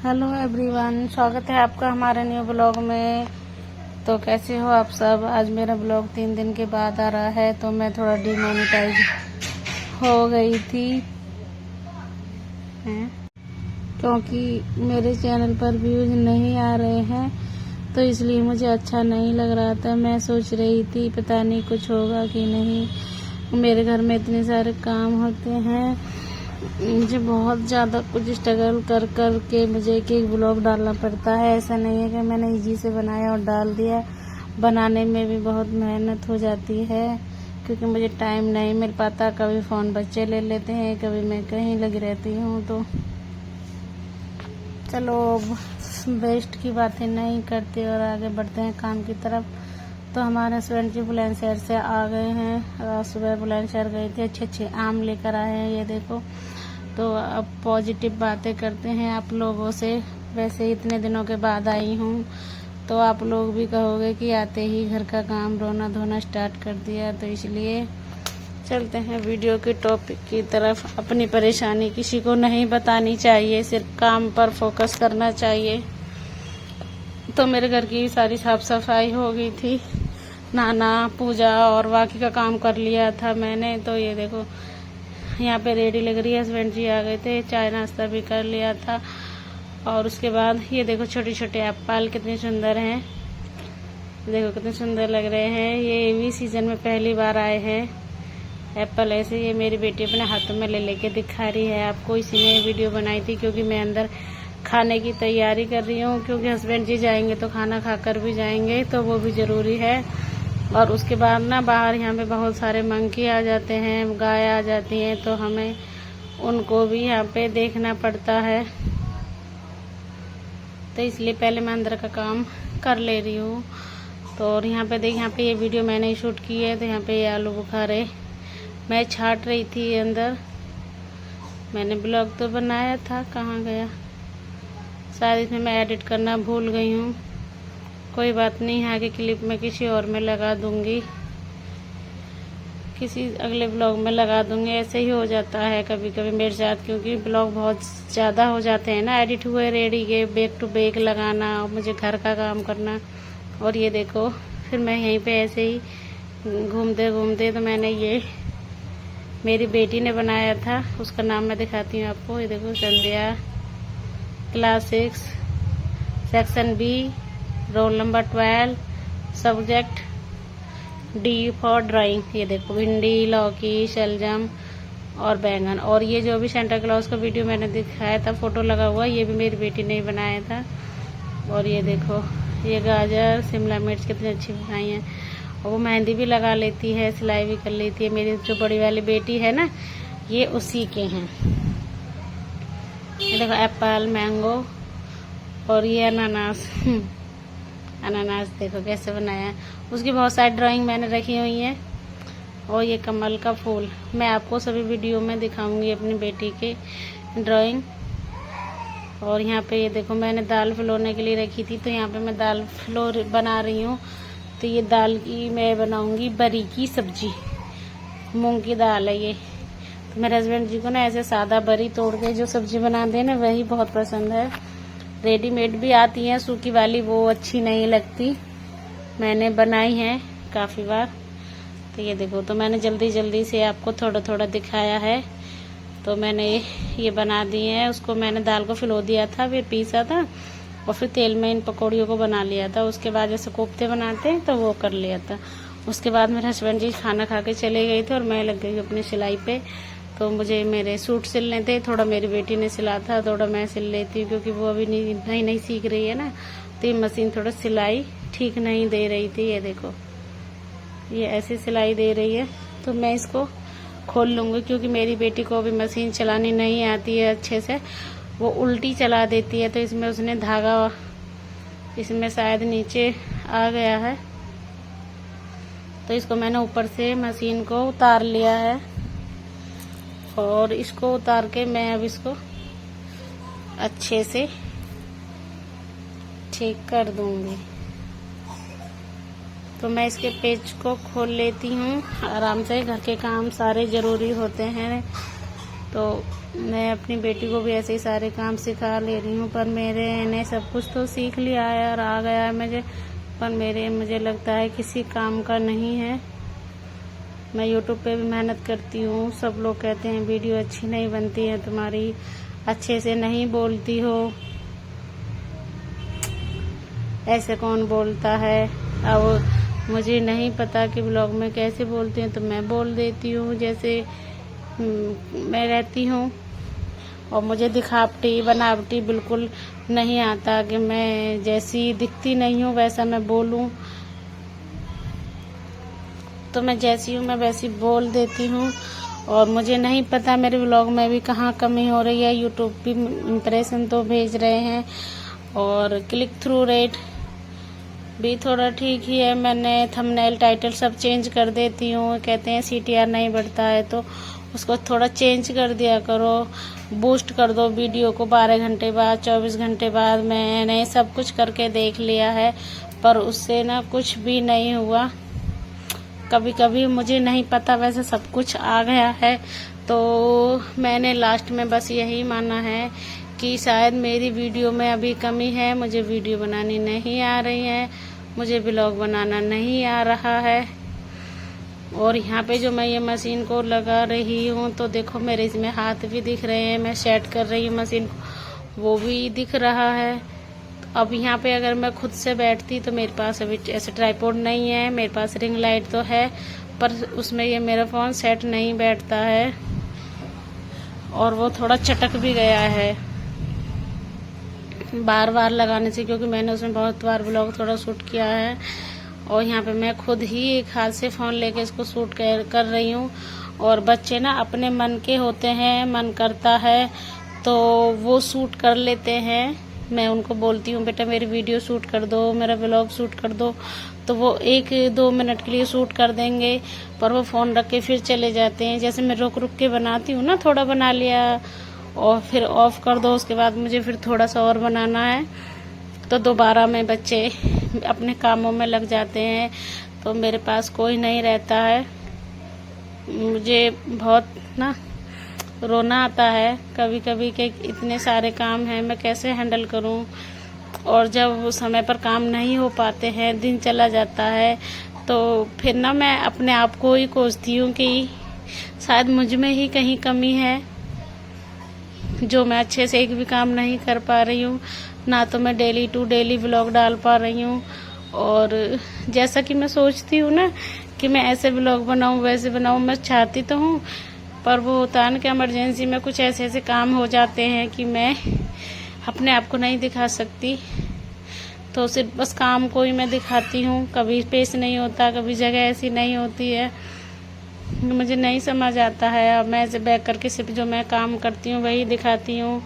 Hello everyone, स्वागत है आपका हमारे न्यू ब्लॉग में। तो कैसे हो आप सब। आज मेरा ब्लॉग 3 दिन के बाद आ रहा है। तो मैं थोड़ा डिमोनेटाइज हो गई थी क्योंकि मेरे चैनल पर व्यूज नहीं आ रहे हैं, तो इसलिए मुझे अच्छा नहीं लग रहा था। मैं सोच रही थी पता नहीं कुछ होगा कि नहीं। मेरे घर में इतने सारे काम होते हैं, मुझे बहुत ज़्यादा कुछ स्ट्रगल कर कर के मुझे एक ब्लॉग डालना पड़ता है। ऐसा नहीं है कि मैंने इजी से बनाया और डाल दिया। बनाने में भी बहुत मेहनत हो जाती है क्योंकि मुझे टाइम नहीं मिल पाता। कभी फ़ोन बच्चे ले लेते हैं, कभी मैं कहीं लगी रहती हूँ। तो चलो बेस्ट की बातें नहीं करते और आगे बढ़ते हैं काम की तरफ। तो हमारे हस्बैंड जी बुलंदशहर से आ गए हैं। सुबह बुलंदशहर गए थे, अच्छे आम लेकर आए हैं, ये देखो। तो अब पॉजिटिव बातें करते हैं आप लोगों से। वैसे इतने दिनों के बाद आई हूँ, तो आप लोग भी कहोगे कि आते ही घर का काम रोना धोना स्टार्ट कर दिया। तो इसलिए चलते हैं वीडियो के टॉपिक की तरफ। अपनी परेशानी किसी को नहीं बतानी चाहिए, सिर्फ काम पर फोकस करना चाहिए। तो मेरे घर की सारी साफ सफाई हो गई थी, नहाना पूजा और बाकी का काम कर लिया था मैंने। तो ये देखो यहाँ पे रेडी लग रही है। हस्बैंड जी आ गए थे, चाय नाश्ता भी कर लिया था। और उसके बाद ये देखो छोटे छोटे एप्पल कितने सुंदर हैं, देखो कितने सुंदर लग रहे हैं। ये भी सीजन में पहली बार आए हैं एप्पल ऐसे। ये मेरी बेटी अपने हाथों में ले लेके दिखा रही है आपको। इसी ने वीडियो बनाई थी क्योंकि मैं अंदर खाने की तैयारी कर रही हूँ, क्योंकि हस्बैंड जी जाएंगे तो खाना खाकर भी जाएंगे, तो वो भी ज़रूरी है। और उसके बाद ना बाहर यहाँ पे बहुत सारे मंकी आ जाते हैं, गाय आ जाती हैं, तो हमें उनको भी यहाँ पे देखना पड़ता है। तो इसलिए पहले मैं अंदर का काम कर ले रही हूँ। तो और यहाँ पे देख, यहाँ पे ये वीडियो मैंने ही शूट की है। तो यहाँ पे ये आलू बुखारे मैं छाट रही थी अंदर। मैंने ब्लॉग तो बनाया था, कहाँ गया, शायद इसमें मैं एडिट करना भूल गई हूँ। कोई बात नहीं, आगे क्लिप में किसी और में लगा दूंगी, किसी अगले ब्लॉग में लगा दूंगी। ऐसे ही हो जाता है कभी कभी मेरे साथ, क्योंकि ब्लॉग बहुत ज़्यादा हो जाते हैं ना एडिट हुए रेडी के, बैक टू बैक लगाना और मुझे घर का काम करना। और ये देखो फिर मैं यहीं पे ऐसे ही घूमते घूमते, तो मैंने ये मेरी बेटी ने बनाया था, उसका नाम मैं दिखाती हूँ आपको। ये देखो Sandhya, class 6 section B, roll number 12, subject D for drawing. ये देखो भिंडी, लौकी, शलजम और बैंगन। और ये जो भी सेंटा क्लॉज का वीडियो मैंने दिखाया था, फोटो लगा हुआ, ये भी मेरी बेटी ने ही बनाया था। और ये देखो ये गाजर, शिमला मिर्च कितनी अच्छी बनाई है। और वो मेहंदी भी लगा लेती है, सिलाई भी कर लेती है। मेरी जो बड़ी वाली बेटी है ना, ये उसी के हैं। ये देखो एप्पल, मैंगो और ये अनानास अनानास देखो कैसे बनाया है। उसकी बहुत सारी ड्राइंग मैंने रखी हुई है। और ये कमल का फूल मैं आपको सभी वीडियो में दिखाऊंगी अपनी बेटी के ड्राइंग। और यहाँ पे ये देखो मैंने दाल फुलौने के लिए रखी थी, तो यहाँ पे मैं दाल फुलोर बना रही हूँ। तो ये दाल की मैं बनाऊंगी बरी की सब्जी, मूंग की दाल है ये। तो मेरे हस्बैंड जी को ना ऐसे सादा बरी तोड़ के जो सब्जी बनाते हैं ना, वही बहुत पसंद है। रेडीमेड भी आती हैं सूखी वाली, वो अच्छी नहीं लगती। मैंने बनाई है काफ़ी बार। तो ये देखो, तो मैंने जल्दी जल्दी से आपको थोड़ा थोड़ा दिखाया है। तो मैंने ये बना दिए हैं। उसको मैंने दाल को फिलो दिया था, फिर पीसा था और फिर तेल में इन पकौड़ियों को बना लिया था। उसके बाद जैसे कोफ्ते बनाते हैं तो वो कर लिया था। उसके बाद मेरे हस्बैंड जी खाना खा के चले गए थे और मैं लग गई अपनी सिलाई पे। तो मुझे मेरे सूट सिलने थे, थोड़ा मेरी बेटी ने सिला था, थोड़ा मैं सिल लेती हूँ क्योंकि वो अभी नहीं सीख रही है ना। तो ये मशीन थोड़ा सिलाई ठीक नहीं दे रही थी। ये देखो ये ऐसी सिलाई दे रही है, तो मैं इसको खोल लूँगी क्योंकि मेरी बेटी को अभी मशीन चलानी नहीं आती है अच्छे से, वो उल्टी चला देती है। तो इसमें उसने धागा इसमें शायद नीचे आ गया है, तो इसको मैंने ऊपर से मशीन को उतार लिया है। और इसको उतार के मैं अब इसको अच्छे से ठीक कर दूंगी। तो मैं इसके पेज को खोल लेती हूँ आराम से। घर के काम सारे ज़रूरी होते हैं, तो मैं अपनी बेटी को भी ऐसे ही सारे काम सिखा ले रही हूँ, पर ने सब कुछ तो सीख लिया है और आ गया है मुझे, पर मुझे लगता है किसी काम का नहीं है। मैं यूट्यूब पे भी मेहनत करती हूँ, सब लोग कहते हैं वीडियो अच्छी नहीं बनती है तुम्हारी, अच्छे से नहीं बोलती हो। ऐसे कौन बोलता है? अब मुझे नहीं पता कि ब्लॉग में कैसे बोलते हैं, तो मैं बोल देती हूँ जैसे मैं रहती हूँ। और मुझे दिखावटी बनावटी बिल्कुल नहीं आता कि मैं जैसी दिखती नहीं हूँ वैसा मैं बोलूँ, तो मैं जैसी हूँ मैं वैसी बोल देती हूँ। और मुझे नहीं पता मेरे व्लॉग में भी कहाँ कमी हो रही है। यूट्यूब भी इम्प्रेशन तो भेज रहे हैं और क्लिक थ्रू रेट भी थोड़ा ठीक ही है। मैंने थंबनेल टाइटल सब चेंज कर देती हूँ। कहते हैं CTR नहीं बढ़ता है तो उसको थोड़ा चेंज कर दिया करो, बूस्ट कर दो वीडियो को 12 घंटे बाद, 24 घंटे बाद। मैंने सब कुछ करके देख लिया है पर उससे ना कुछ भी नहीं हुआ। कभी कभी मुझे नहीं पता, वैसे सब कुछ आ गया है। तो मैंने लास्ट में बस यही माना है कि शायद मेरी वीडियो में अभी कमी है, मुझे वीडियो बनानी नहीं आ रही है, मुझे ब्लॉग बनाना नहीं आ रहा है। और यहाँ पे जो मैं ये मशीन को लगा रही हूँ तो देखो मेरे इसमें हाथ भी दिख रहे हैं, मैं सेट कर रही हूँ मशीन को, वो भी दिख रहा है। अब यहाँ पे अगर मैं खुद से बैठती तो मेरे पास अभी ऐसे ट्राइपॉड नहीं है, मेरे पास रिंग लाइट तो है पर उसमें ये मेरा फ़ोन सेट नहीं बैठता है और वो थोड़ा चटक भी गया है बार बार लगाने से, क्योंकि मैंने उसमें बहुत बार ब्लॉग थोड़ा शूट किया है। और यहाँ पे मैं खुद ही एक हाथ से फ़ोन लेके इसको शूट कर रही हूँ। और बच्चे ना अपने मन के होते हैं, मन करता है तो वो शूट कर लेते हैं। मैं उनको बोलती हूँ बेटा मेरी वीडियो शूट कर दो, मेरा ब्लॉग शूट कर दो, तो वो 1-2 मिनट के लिए शूट कर देंगे, पर वो फ़ोन रख के फिर चले जाते हैं। जैसे मैं रुक रुक के बनाती हूँ ना, थोड़ा बना लिया और फिर ऑफ कर दो, उसके बाद मुझे फिर थोड़ा सा और बनाना है तो दोबारा में बच्चे अपने कामों में लग जाते हैं, तो मेरे पास कोई नहीं रहता है। मुझे बहुत ना रोना आता है कभी कभी कि इतने सारे काम हैं, मैं कैसे हैंडल करूं। और जब समय पर काम नहीं हो पाते हैं, दिन चला जाता है, तो फिर ना मैं अपने आप को ही कोसती हूँ कि शायद मुझ में ही कहीं कमी है जो मैं अच्छे से एक भी काम नहीं कर पा रही हूँ। ना तो मैं डेली टू डेली व्लॉग डाल पा रही हूँ, और जैसा कि मैं सोचती हूँ ना कि मैं ऐसे व्लॉग बनाऊँ वैसे बनाऊँ, मैं चाहती तो हूँ, पर वो होता है ना कि इमरजेंसी में कुछ ऐसे ऐसे काम हो जाते हैं कि मैं अपने आप को नहीं दिखा सकती, तो सिर्फ बस काम को ही मैं दिखाती हूँ। कभी स्पेस नहीं होता, कभी जगह ऐसी नहीं होती है, मुझे नहीं समझ आता है। अब मैं ऐसे बैक करके सिर्फ जो मैं काम करती हूँ वही दिखाती हूँ,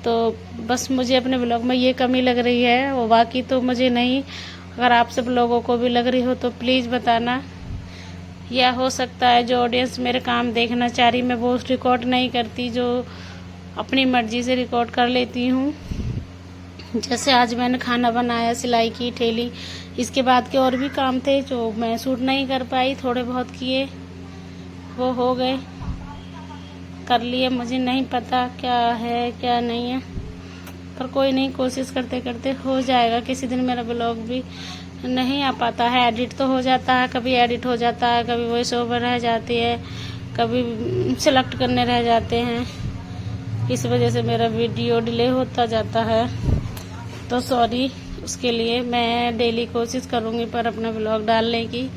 तो बस मुझे अपने ब्लॉग में ये कमी लग रही है, वो बाकी तो मुझे नहीं। अगर आप सब लोगों को भी लग रही हो तो प्लीज़ बताना, या हो सकता है जो ऑडियंस मेरे काम देखना चाह रही, मैं वो रिकॉर्ड नहीं करती, जो अपनी मर्जी से रिकॉर्ड कर लेती हूँ। जैसे आज मैंने खाना बनाया, सिलाई की, ठेली, इसके बाद के और भी काम थे जो मैं शूट नहीं कर पाई, थोड़े बहुत किए, वो हो गए, कर लिए। मुझे नहीं पता क्या है क्या नहीं है, पर कोई नहीं, कोशिश करते करते हो जाएगा। किसी दिन मेरा ब्लॉग भी नहीं आ पाता है, एडिट तो हो जाता है, कभी एडिट हो जाता है, कभी वॉइस ओवर रह जाती है, कभी सेलेक्ट करने रह जाते हैं, इस वजह से मेरा वीडियो डिले होता जाता है, तो सॉरी उसके लिए। मैं डेली कोशिश करूँगी पर अपना ब्लॉग डालने की।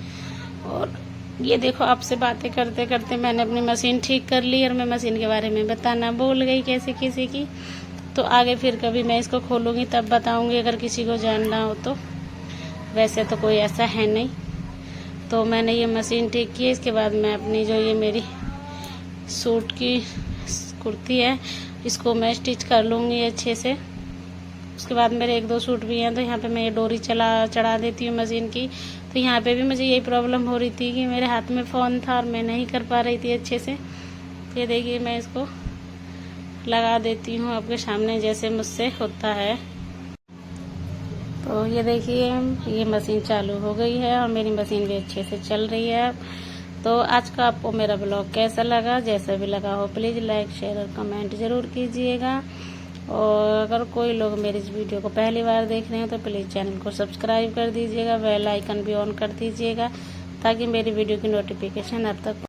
और ये देखो आपसे बातें करते करते मैंने अपनी मशीन ठीक कर ली, और मैं मशीन के बारे में बताना भूल गई कैसे किसी की, तो आगे फिर कभी मैं इसको खोलूँगी तब बताऊँगी अगर किसी को जानना हो तो। वैसे तो कोई ऐसा है नहीं। तो मैंने ये मशीन ठीक की, इसके बाद मैं अपनी जो ये मेरी सूट की कुर्ती है इसको मैं स्टिच कर लूँगी अच्छे से। उसके बाद मेरे 1-2 सूट भी हैं, तो यहाँ पे मैं ये डोरी चढ़ा देती हूँ मशीन की। तो यहाँ पे भी मुझे यही प्रॉब्लम हो रही थी कि मेरे हाथ में फ़ोन था और मैं नहीं कर पा रही थी अच्छे से। तो ये देखिए मैं इसको लगा देती हूँ आपके सामने जैसे मुझसे होता है। तो ये देखिए ये मशीन चालू हो गई है और मेरी मशीन भी अच्छे से चल रही है। तो आज का आपको मेरा ब्लॉग कैसा लगा, जैसा भी लगा हो प्लीज़ लाइक शेयर और कमेंट ज़रूर कीजिएगा। और अगर कोई लोग मेरी इस वीडियो को पहली बार देख रहे हैं तो प्लीज़ चैनल को सब्सक्राइब कर दीजिएगा, बेल आइकन भी ऑन कर दीजिएगा ताकि मेरी वीडियो की नोटिफिकेशन अब तक